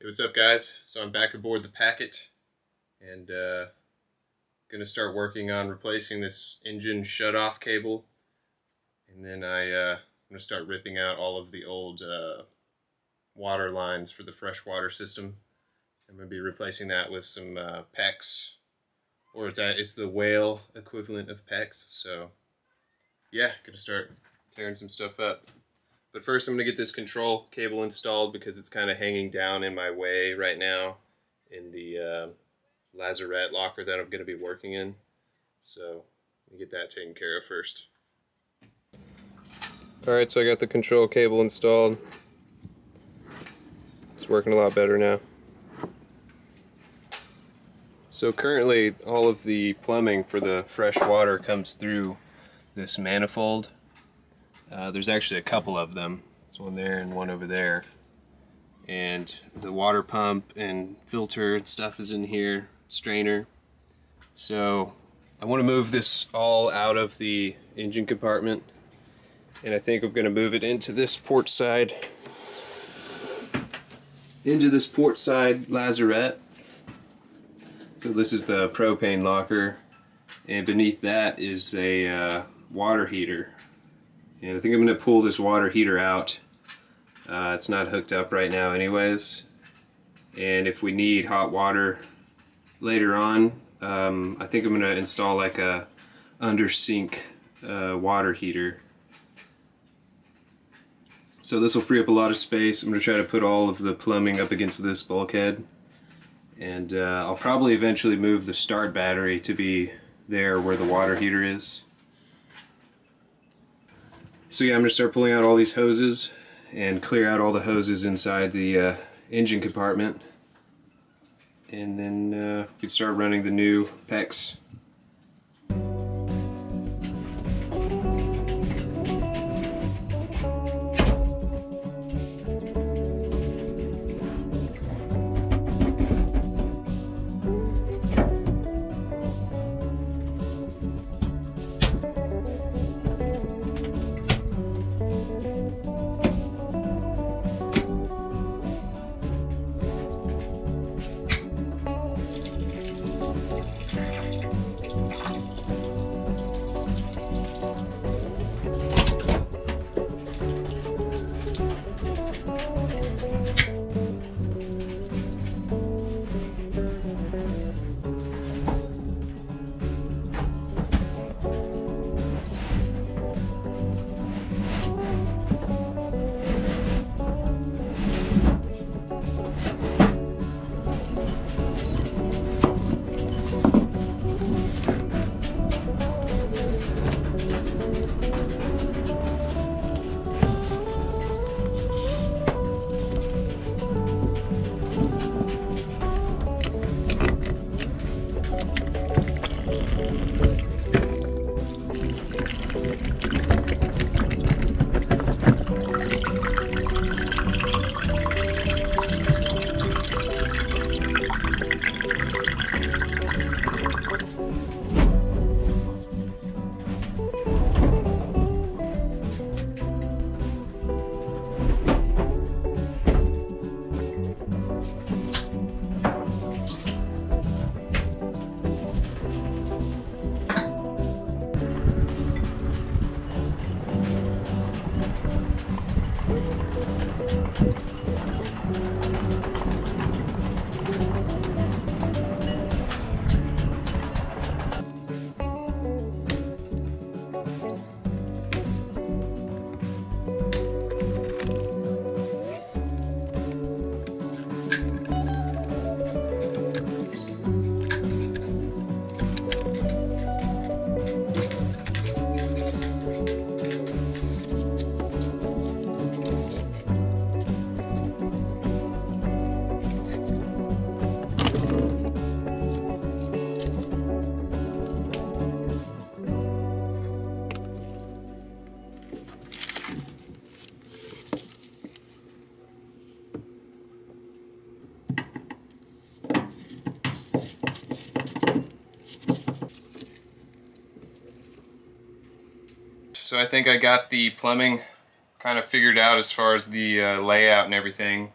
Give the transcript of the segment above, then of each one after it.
Hey, what's up guys? So I'm back aboard the Packet and gonna start working on replacing this engine shut-off cable, and then I'm gonna start ripping out all of the old water lines for the freshwater system. I'm gonna be replacing that with some PEX, or it's the whale equivalent of PEX. So yeah, gonna start tearing some stuff up. But first I'm going to get this control cable installed because it's kind of hanging down in my way right now in the lazarette locker that I'm going to be working in. So let me get that taken care of first. Alright, so I got the control cable installed. It's working a lot better now. So currently all of the plumbing for the fresh water comes through this manifold. There's actually a couple of them. There's one there and one over there. And the water pump and filter and stuff is in here, strainer. So I want to move this all out of the engine compartment, and I think I'm going to move it into this port side lazarette. So this is the propane locker, and beneath that is a water heater. And I think I'm going to pull this water heater out. It's not hooked up right now anyways. And if we need hot water later on, I think I'm going to install like a under sink water heater. So this will free up a lot of space. I'm going to try to put all of the plumbing up against this bulkhead. And I'll probably eventually move the start battery to be there where the water heater is. So yeah, I'm going to start pulling out all these hoses and clear out all the hoses inside the engine compartment. And then we can start running the new PEX. So I think I got the plumbing kind of figured out as far as the layout and everything.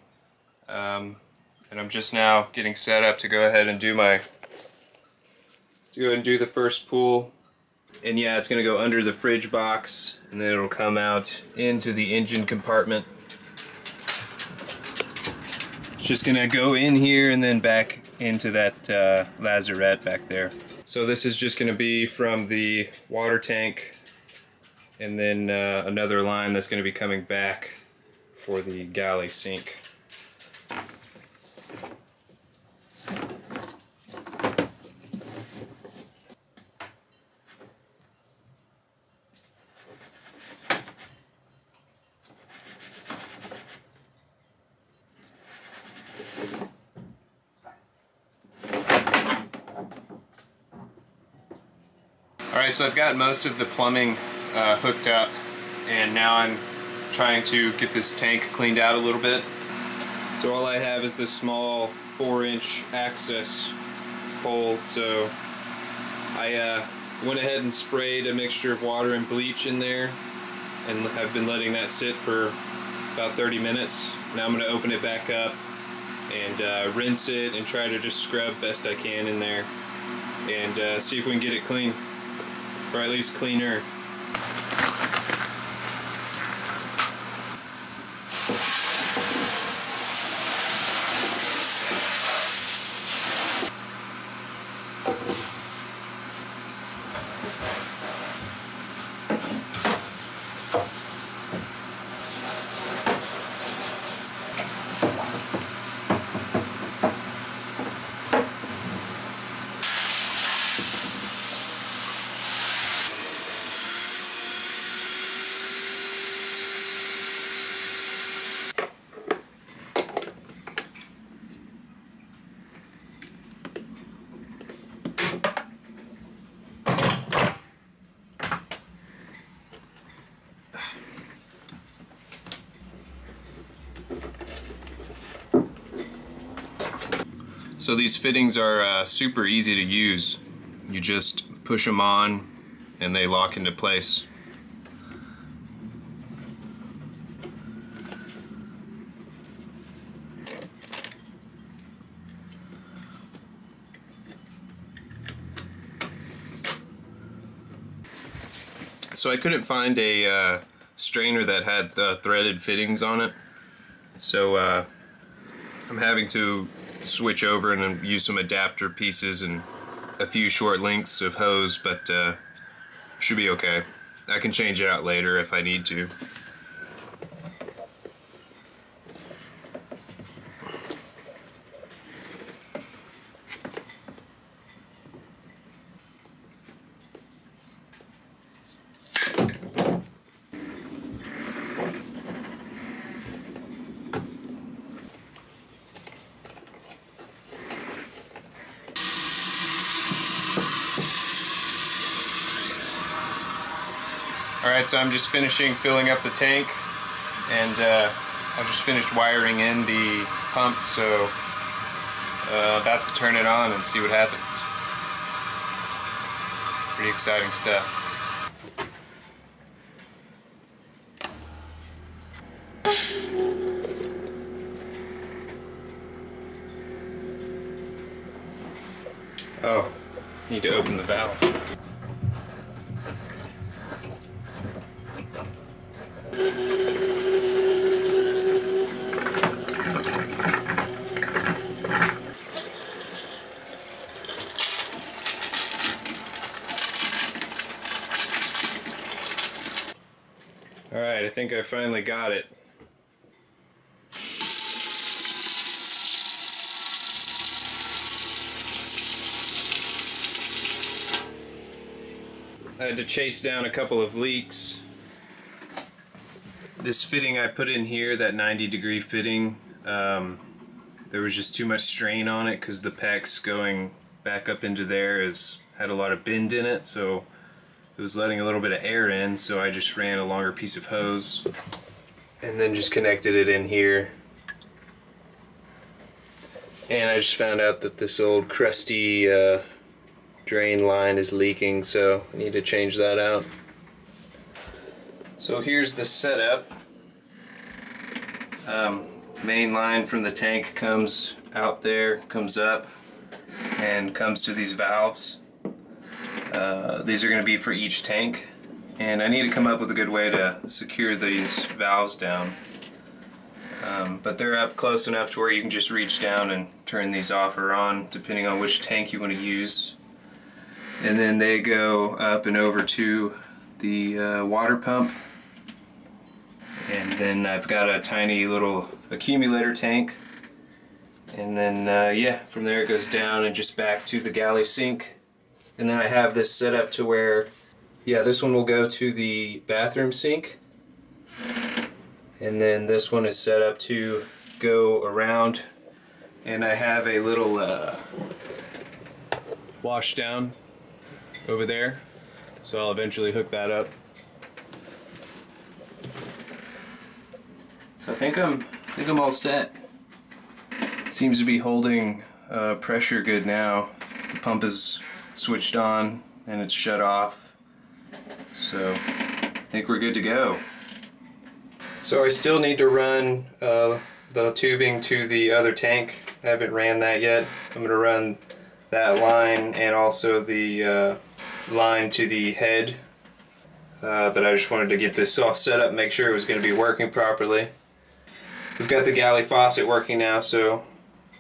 And I'm just now getting set up to go ahead and do the first pull. And yeah, it's gonna go under the fridge box, and then it'll come out into the engine compartment. It's just gonna go in here and then back into that lazarette back there. So this is just gonna be from the water tank, and then another line that's gonna be coming back for the galley sink. Alright, so I've got most of the plumbing hooked up, and now I'm trying to get this tank cleaned out a little bit. So all I have is this small 4-inch access hole, so I went ahead and sprayed a mixture of water and bleach in there, and I've been letting that sit for about 30 minutes. Now I'm going to open it back up and rinse it and try to just scrub best I can in there and see if we can get it clean. Or at least cleaner. So these fittings are super easy to use. You just push them on and they lock into place. So I couldn't find a strainer that had threaded fittings on it, so I'm having to switch over and use some adapter pieces and a few short lengths of hose, but should be okay. I can change it out later if I need to. Alright, so I'm just finishing filling up the tank, and I just finished wiring in the pump, so about to turn it on and see what happens. Pretty exciting stuff. Oh, need to open the valve. Alright, I think I finally got it. I had to chase down a couple of leaks. This fitting I put in here, that 90-degree fitting, there was just too much strain on it because the pecs going back up into there had a lot of bend in it, so it was letting a little bit of air in, so I just ran a longer piece of hose and then just connected it in here. And I just found out that this old crusty drain line is leaking, so I need to change that out. So here's the setup. main line from the tank comes out there, comes up, and comes to these valves. These are going to be for each tank, and I need to come up with a good way to secure these valves down. But they're up close enough to where you can just reach down and turn these off or on depending on which tank you want to use. And then they go up and over to the water pump. And then I've got a tiny little accumulator tank. And then yeah, from there it goes down and just back to the galley sink. And then I have this set up to where, yeah, this one will go to the bathroom sink. And then this one is set up to go around. And I have a little wash down over there. So I'll eventually hook that up. So I think I'm all set. Seems to be holding pressure good now. The pump is switched on and it's shut off. So I think we're good to go. So I still need to run the tubing to the other tank. I haven't ran that yet. I'm going to run that line and also the line to the head. But I just wanted to get this all set up and make sure it was going to be working properly. We've got the galley faucet working now, so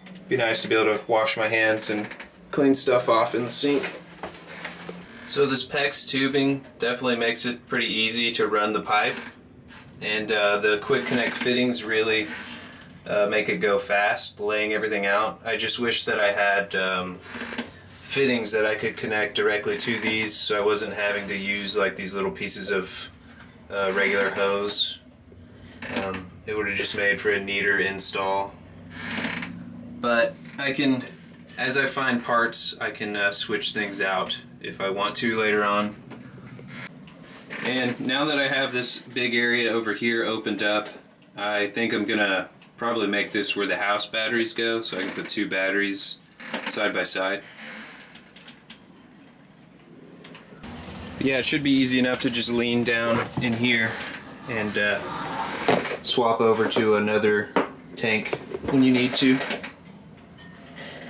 it'd be nice to be able to wash my hands and clean stuff off in the sink. So this PEX tubing definitely makes it pretty easy to run the pipe, and the quick connect fittings really make it go fast, laying everything out. I just wish that I had fittings that I could connect directly to these, so I wasn't having to use like these little pieces of regular hose. It would have just made for a neater install. But I can, as I find parts, I can switch things out if I want to later on. And now that I have this big area over here opened up, I think I'm gonna probably make this where the house batteries go, so I can put two batteries side by side. Yeah, it should be easy enough to just lean down in here and swap over to another tank when you need to.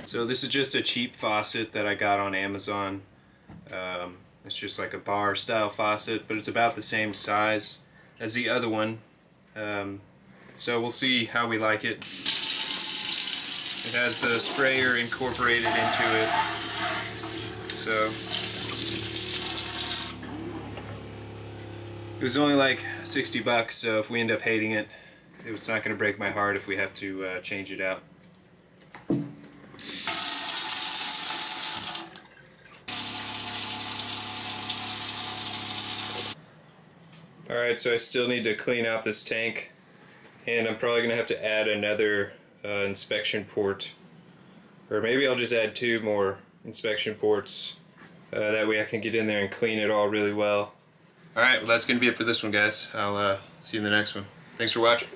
So this is just a cheap faucet that I got on Amazon. It's just like a bar style faucet, but it's about the same size as the other one. So we'll see how we like it. It has the sprayer incorporated into it. So it was only like 60 bucks, so if we end up hating it, it's not going to break my heart if we have to change it out. Alright, so I still need to clean out this tank, and I'm probably going to have to add another inspection port. Or maybe I'll just add 2 more inspection ports. That way I can get in there and clean it all really well. Alright, well that's going to be it for this one, guys. I'll see you in the next one. Thanks for watching.